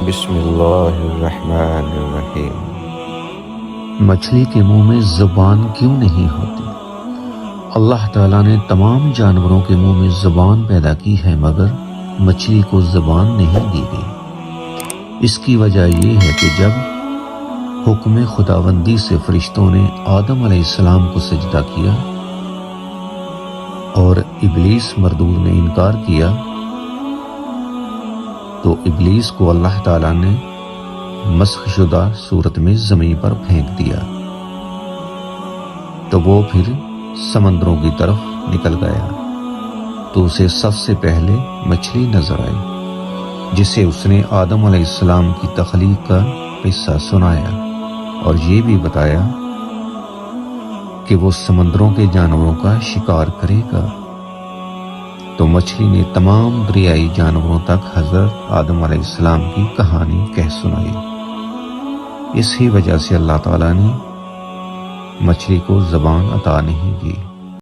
بسم اللہ الرحمن الرحیم۔ مچھلی کے منہ میں زبان کیوں نہیں ہوتی؟ اللہ تعالیٰ نے تمام جانوروں کے منہ میں زبان پیدا کی ہے، مگر مچھلی کو زبان نہیں دی گئی۔ اس کی وجہ یہ ہے کہ جب حکم خداوندی سے فرشتوں نے آدم علیہ السلام کو سجدہ کیا اور ابلیس مردود نے انکار کیا، تو ابلیس کو اللہ تعالیٰ نے مسخ شدہ صورت میں زمین پر پھینک دیا، تو وہ پھر سمندروں کی طرف نکل گیا، تو اسے سب سے پہلے مچھلی نظر آئی، جسے اس نے آدم علیہ السلام کی تخلیق کا قصہ سنایا اور یہ بھی بتایا کہ وہ سمندروں کے جانوروں کا شکار کرے گا۔ تو مچھلی نے تمام دریائی جانوروں تک حضرت آدم علیہ السلام کی کہانی کہہ سنائی۔ اسی وجہ سے اللہ تعالیٰ نے مچھلی کو زبان عطا نہیں کی۔